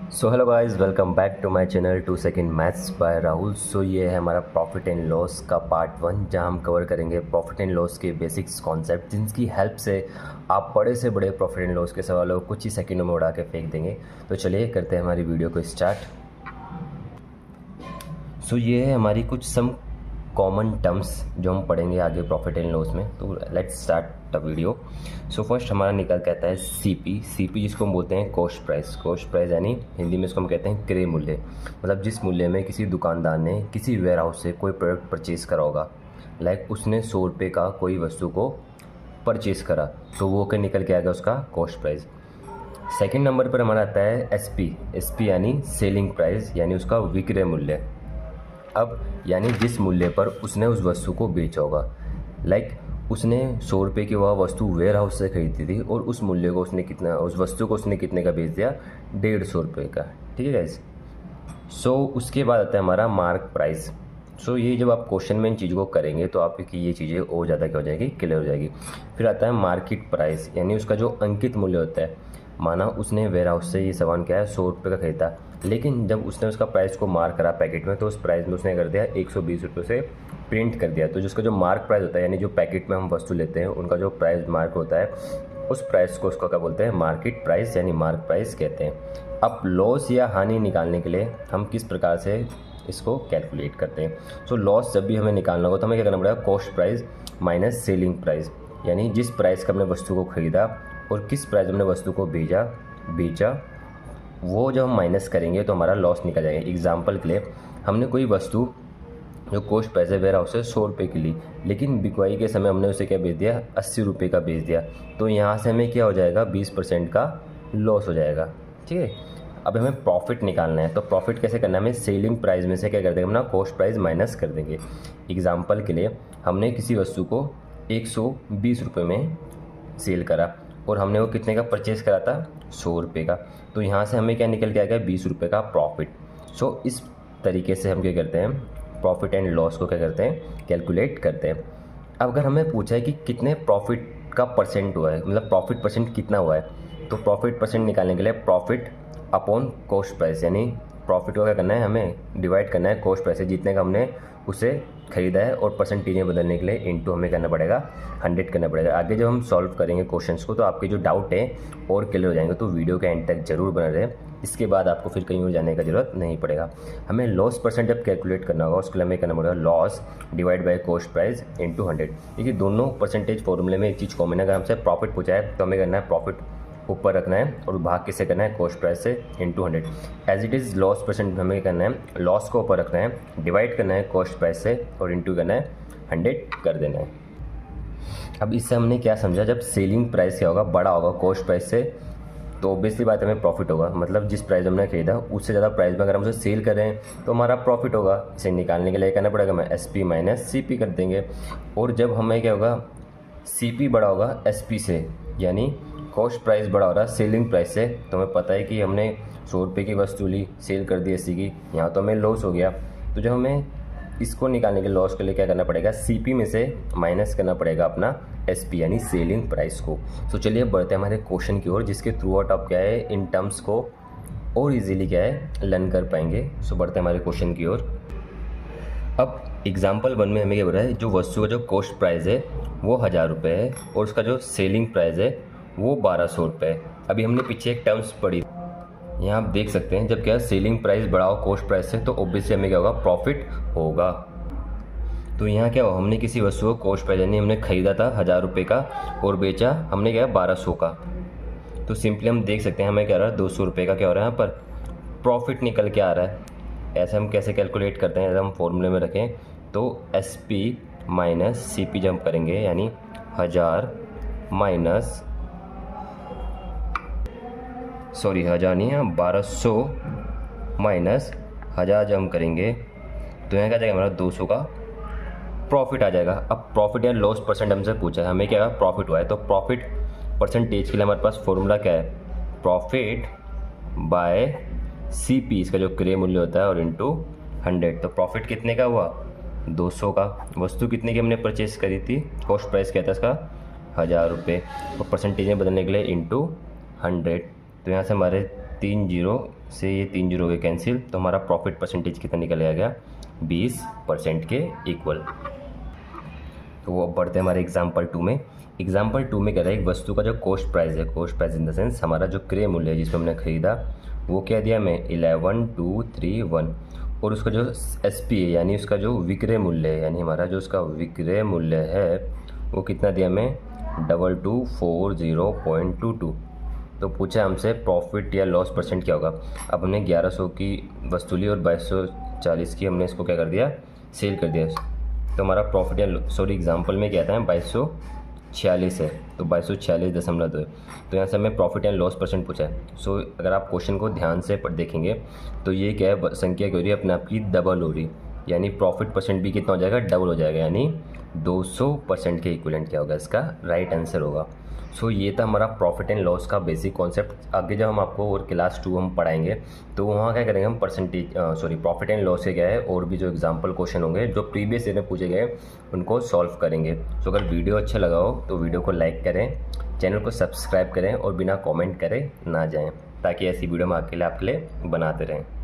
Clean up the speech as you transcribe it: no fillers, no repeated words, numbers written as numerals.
So hello guys, welcome back to my channel 2 second maths by Rahul. So ये है हमारा profit and loss का part 1, जहां हम कवर करेंगे प्रॉफिट एंड लॉस के बेसिक्स कॉन्सेप्ट, जिनकी हेल्प से आप बड़े से बड़े प्रॉफिट एंड लॉस के सवालों को कुछ ही सेकंडों में उड़ा के फेंक देंगे। तो चलिए करते हैं हमारी वीडियो को स्टार्ट। सो ये है हमारी कुछ सम कॉमन टर्म्स जो हम पढ़ेंगे आगे प्रॉफिट एंड लॉस में। तो let's start the video. So first हमारा निकल के आता है सीपी, जिसको हम बोलते हैं कॉस्ट प्राइस। कॉस्ट प्राइस यानी हिंदी में इसको हम कहते हैं क्रय मूल्य, मतलब जिस मूल्य में किसी दुकानदार ने किसी वेयर हाउस से कोई प्रोडक्ट परचेज करा होगा। लाइक उसने 100 रुपये का कोई वस्तु को परचेज करा, तो वो के निकल के आएगा उसका कॉस्ट प्राइस। सेकेंड नंबर पर हमारा आता है एसपी यानी सेलिंग प्राइस, यानी उसका विक्रय मूल्य। अब यानी जिस मूल्य पर उसने उस वस्तु को बेचा होगा। लाइक उसने 100 रुपये की वह वस्तु वेयर हाउस से खरीदी थी और उस मूल्य को उसने कितना, उस वस्तु को उसने कितने का बेच दिया, 150 रुपये का। ठीक है गाइस। सो उसके बाद आता है हमारा मार्क प्राइस। सो ये जब आप क्वेश्चन में इन चीज़ों को करेंगे तो आपकी ये चीज़ें और ज़्यादा क्या हो जाएगी, क्लियर हो जाएगी। फिर आता है मार्केट प्राइस, यानी उसका जो अंकित मूल्य होता है। माना उसने वेयर हाउस से ये सामान क्या है 100 रुपये का खरीदा, लेकिन जब उसने उसका प्राइस को मार्क करा पैकेट में, तो उस प्राइस में उसने कर दिया 120 रुपये से प्रिंट कर दिया। तो जिसका जो मार्क प्राइस होता है, यानी जो पैकेट में हम वस्तु लेते हैं उनका जो प्राइस मार्क होता है, उस प्राइस को उसका क्या बोलते हैं, मार्केट प्राइस यानी मार्क प्राइस कहते हैं। अब लॉस या हानि निकालने के लिए हम किस प्रकार से इसको कैलकुलेट करते हैं। सो लॉस जब भी हमें निकालना होगा तो हमें क्या करना पड़ेगा, cost price minus selling price, यानी जिस प्राइस का हमने वस्तु को खरीदा और किस प्राइस हमने वस्तु को बेचा, वो जब हम माइनस करेंगे तो हमारा लॉस निकल जाएगा। एग्जाम्पल के लिए हमने कोई वस्तु जो कॉस्ट प्राइस है वेयर हाउस से 100 रुपये की ली, लेकिन बिकवाई के समय हमने उसे क्या बेच दिया, 80 रुपये का बेच दिया। तो यहाँ से हमें क्या हो जाएगा, 20% का लॉस हो जाएगा। ठीक है। अब हमें प्रॉफिट निकालना है, तो प्रॉफिट कैसे करना है, हमें सेलिंग प्राइस में से क्या कर देंगे, हम ना कॉस्ट प्राइस माइनस कर देंगे। एग्जाम्पल के लिए हमने किसी वस्तु को 120 रुपये में सेल करा और हमने वो कितने का परचेज़ करा था, 100 रुपये का। तो यहाँ से हमें क्या निकल के आएगा, 20 रुपये का प्रॉफिट। सो इस तरीके से हम क्या करते हैं, प्रॉफिट एंड लॉस को क्या करते हैं, कैलकुलेट करते हैं। अब अगर हमें पूछा है कि कितने प्रॉफिट का परसेंट हुआ है, मतलब प्रॉफिट परसेंट कितना हुआ है, तो प्रॉफिट परसेंट निकालने के लिए प्रॉफिट अपॉन कॉस्ट प्राइस, यानी प्रॉफिट को क्या करना है, हमें डिवाइड करना है कॉस्ट प्राइस से, जितने का हमने उसे खरीदा है, और परसेंटेज में बदलने के लिए इनटू हमें करना पड़ेगा 100 करना पड़ेगा। आगे जब हम सॉल्व करेंगे क्वेश्चंस को तो आपके जो डाउट है और क्लियर हो जाएंगे, तो वीडियो के एंड तक जरूर बना रहे। इसके बाद आपको फिर कहीं और जाने का जरूरत नहीं पड़ेगा। हमें लॉस परसेंट जब कैलकुलेट करना होगा, उसके लिए हमें करना पड़ेगा loss divide by cost price into 100। देखिए दोनों परसेंटेज फॉर्मूले में एक चीज़ कॉमन है, अगर हमसे प्रॉफिट पूछा है तो हमें करना है प्रॉफिट ऊपर रखना है और भाग किससे करना है, कॉस्ट प्राइस से into 100। As it is loss percent हमें करना है, लॉस को ऊपर रखना है, डिवाइड करना है कॉस्ट प्राइस से और इनटू करना है 100 कर देना है। अब इससे हमने क्या समझा, जब सेलिंग प्राइस क्या होगा, बड़ा होगा कॉस्ट प्राइस से, तो ऑब्वियसली बात हमें प्रॉफिट होगा। मतलब जिस प्राइस हमने खरीदा उससे ज़्यादा प्राइस में अगर हम उसे सेल कर रहे हैं तो हमारा प्रॉफिट होगा। इसे निकालने के लिए करना पड़ेगा, हमें एसपी माइनस सीपी कर देंगे। और जब हमें क्या होगा, सीपी बड़ा होगा एसपी से, यानी कॉस्ट प्राइस बड़ा हो रहा है सेलिंग प्राइस से, तो हमें पता है कि हमने 100 रुपये की वस्तु ली, सेल कर दी 80 की, यहाँ तो हमें लॉस हो गया। तो जब हमें इसको निकालने के लॉस के लिए क्या करना पड़ेगा, सीपी में से माइनस करना पड़ेगा अपना एसपी यानी सेलिंग प्राइस को। तो चलिए बढ़ते हैं हमारे क्वेश्चन की ओर, जिसके थ्रू आउट आप क्या है, इन टर्म्स को और इजीली क्या है लर्न कर पाएंगे। सो बढ़ते हैं हमारे क्वेश्चन की ओर। अब एग्जाम्पल 1 में हमें क्या बोला है, जो वस्तु का जो कॉस्ट प्राइस है वो 1000 रुपये है और उसका जो सेलिंग प्राइस है वो 1200 रुपये है। अभी हमने पीछे एक टर्म्स पढ़ी, यहाँ आप देख सकते हैं, जब क्या सेलिंग प्राइस बढ़ा हो कॉस्ट प्राइस से तो ऑब्वियसली हमें क्या होगा, प्रॉफिट होगा। तो यहाँ क्या हुआ, हमने किसी वस्तु को कॉस्ट प्राइस यानी हमने खरीदा था 1000 रुपये का और बेचा हमने क्या 1200 का। तो सिंपली हम देख सकते हैं हमें क्या हो रहा है, 200 रुपये का क्या हो रहा है यहाँ पर प्रॉफिट निकल के आ रहा है। ऐसे हम कैसे कैलकुलेट करते हैं, जब हम फॉर्मूले में रखें तो S P minus C P जब करेंगे, यानी 1000 माइनस 1000 नहीं है 1200 माइनस 1000 जब हम करेंगे तो यहाँ क्या जाएगा, हमारा 200 का प्रॉफिट आ जाएगा। अब प्रॉफिट या लॉस परसेंट हमसे पूछा है, हमें क्या प्रॉफिट हुआ है, तो प्रॉफिट परसेंटेज के लिए हमारे पास फॉर्मूला क्या है, प्रॉफिट बाय सी पी, इसका जो क्रय मूल्य होता है, और इनटू 100। तो प्रॉफिट कितने का हुआ, 200 का। वस्तु कितने की हमने परचेज करी थी, कॉस्ट प्राइस क्या था इसका 1000 रुपये, और परसेंटेज में बदलने के लिए इनटू 100। तो यहाँ से हमारे 3 जीरो से ये 3 जीरो हो गए कैंसिल, तो हमारा प्रॉफिट परसेंटेज कितना निकल गया 20% के इक्वल। तो वो अब बढ़ते हैं हमारे एग्जाम्पल 2 में। एग्जाम्पल 2 में कह रहा है एक वस्तु का जो कॉस्ट प्राइस है, cost price in the sense हमारा जो क्रय मूल्य है जिसमें हमने खरीदा, वो क्या दिया हमें 11,231, और उसका जो SP है यानी उसका जो विक्रय मूल्य है, यानी हमारा जो उसका विक्रय मूल्य है वो कितना दिया हमें 2240.22। तो पूछा हमसे प्रॉफिट या लॉस परसेंट क्या होगा। अब हमने 1100 की वस्तु ली और 2240 की हमने इसको क्या कर दिया, सेल कर दिया। तो हमारा प्रॉफिट या सॉरी एग्जांपल में क्या आता है 2246 है, तो 2246.2 है। तो यहाँ से हमें प्रॉफिट एंड लॉस परसेंट पूछा है। सो अगर आप क्वेश्चन को ध्यान से देखेंगे तो ये क्या है, संख्या क्या हो रही है अपने आप की डबल हो रही, यानी प्रॉफिट परसेंट भी कितना हो जाएगा, डबल हो जाएगा, यानी 200% के इक्विवेलेंट क्या होगा, इसका राइट आंसर होगा। सो ये था हमारा प्रॉफिट एंड लॉस का बेसिक कॉन्सेप्ट। आगे जब हम आपको और क्लास 2 हम पढ़ाएंगे तो वहाँ क्या करेंगे हम प्रॉफिट एंड लॉस से क्या है और भी जो एग्जांपल क्वेश्चन होंगे जो प्रीवियस ईयर में पूछे गए उनको सॉल्व करेंगे। सो अगर वीडियो अच्छा लगा हो तो वीडियो को लाइक करें, चैनल को सब्सक्राइब करें और बिना कमेंट करे ना जाएं, ताकि ऐसी वीडियो हम आपके लिए बनाते रहें।